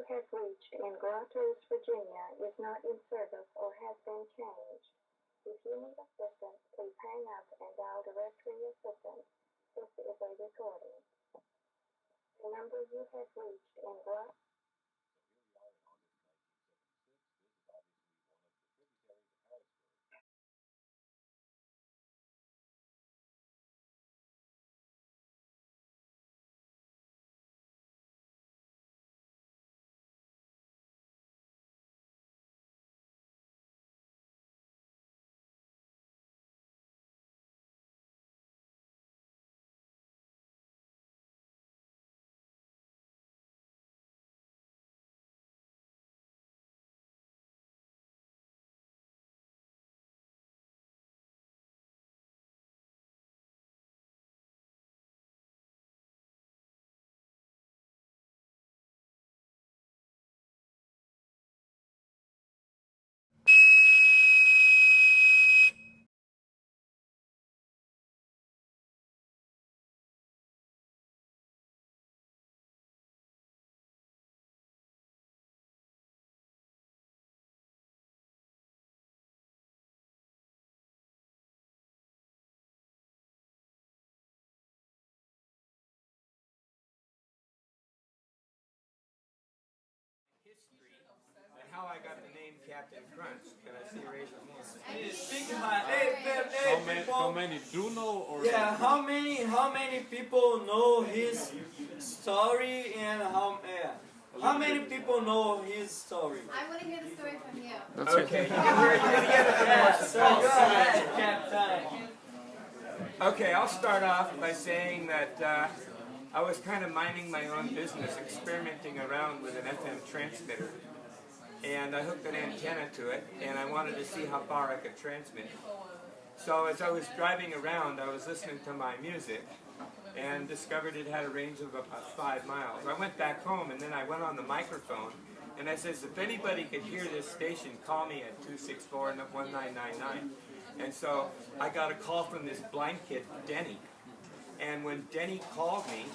have reached in Grottoes, Virginia is not in service or has been changed. If you need assistance, please hang up and dial directory assistance. This is a recording. The number you have reached in Grottoes. History and how I got the name Captain Crunch. Can I see a raise of hands? How many do know? Or yeah, how many people know his story and how many people know his story? I want to hear the story from you. That's Okay, you can hear it together. Yeah, so go ahead, Captain. Okay, I'll start off by saying that I was kind of minding my own business, experimenting around with an FM transmitter. And I hooked an antenna to it, and I wanted to see how far I could transmit. So as I was driving around, I was listening to my music and discovered it had a range of about 5 miles. I went back home, and then I went on the microphone, and I says, if anybody could hear this station, call me at 264-1999. And so I got a call from this blind kid, Denny. And when Denny called me,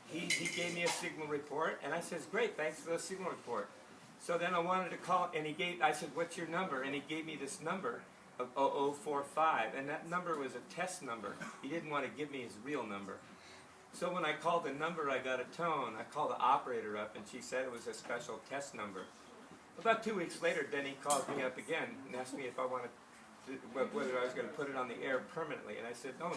he gave me a signal report, and I says, great, thanks for the signal report. So then I wanted to call, and I said, what's your number? And he gave me this number of 0045, and that number was a test number. He didn't want to give me his real number. So when I called the number, I got a tone. I called the operator up, and she said it was a special test number. About 2 weeks later, Denny called me up again and asked me if I wanted whether I was going to put it on the air permanently, and I said, no.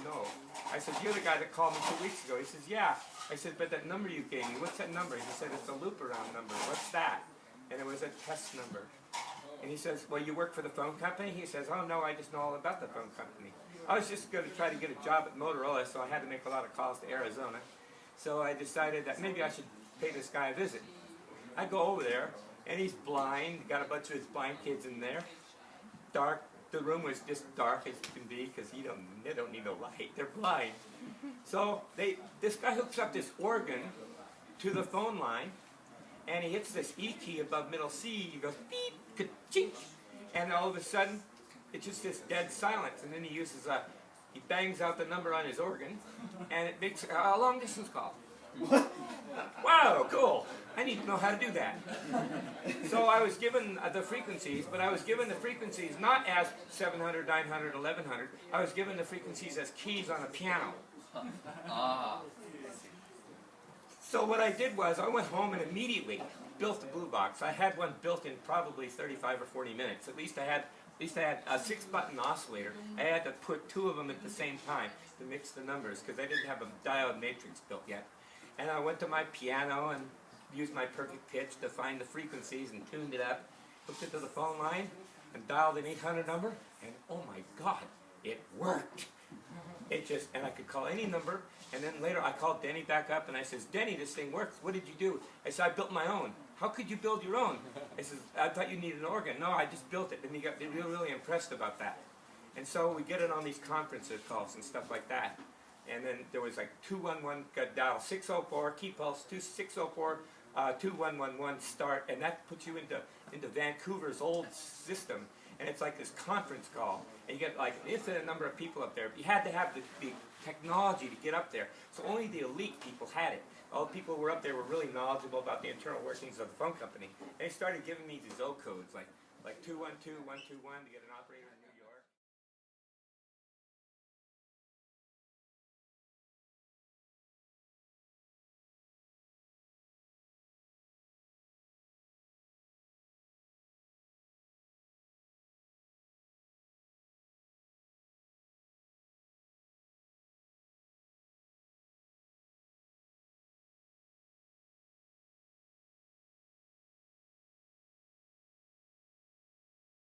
I said, you're the guy that called me 2 weeks ago. He says, yeah. I said, but that number you gave me, what's that number? He said, it's a loop around number. What's that? And it was a test number. And he says, well, you work for the phone company? He says, oh no, I just know all about the phone company. I was just going to try to get a job at Motorola, so I had to make a lot of calls to Arizona. So I decided that maybe I should pay this guy a visit. I go over there, and he's blind, got a bunch of his blind kids in there, dark. The room was just dark as it can be because they don't need no light. They're blind. So this guy hooks up this organ to the phone line, and he hits this E key above middle C. He goes beep, ka-chink, and all of a sudden it's just this dead silence. And then he bangs out the number on his organ, and it makes a long distance call. Wow, cool. I need to know how to do that. So I was given the frequencies, but I was given the frequencies not as 700, 900, 1100. I was given the frequencies as keys on a piano. So what I did was I went home and immediately built the blue box. I had one built in probably 35 or 40 minutes. At least I had a 6-button oscillator. I had to put 2 of them at the same time to mix the numbers because I didn't have a diode matrix built yet. And I went to my piano and used my perfect pitch to find the frequencies and tuned it up, hooked it to the phone line, and dialed an 800 number, and oh my God, it worked. And I could call any number, and then later I called Denny back up, and I says, Denny, this thing works. What did you do? I said, I built my own. How could you build your own? I said, I thought you needed an organ. No, I just built it. And he got really impressed about that. And so we get it on these conference calls and stuff like that. And then there was like 211, dial 604, key pulse, 604, 2111 start, and that puts you into Vancouver's old system. and it's like this conference call, and you get like an infinite number of people up there. You had to have the technology to get up there, so only the elite people had it. All the people who were up there were really knowledgeable about the internal workings of the phone company. And they started giving me the ZO codes, like 212-121 to get an operator in New York.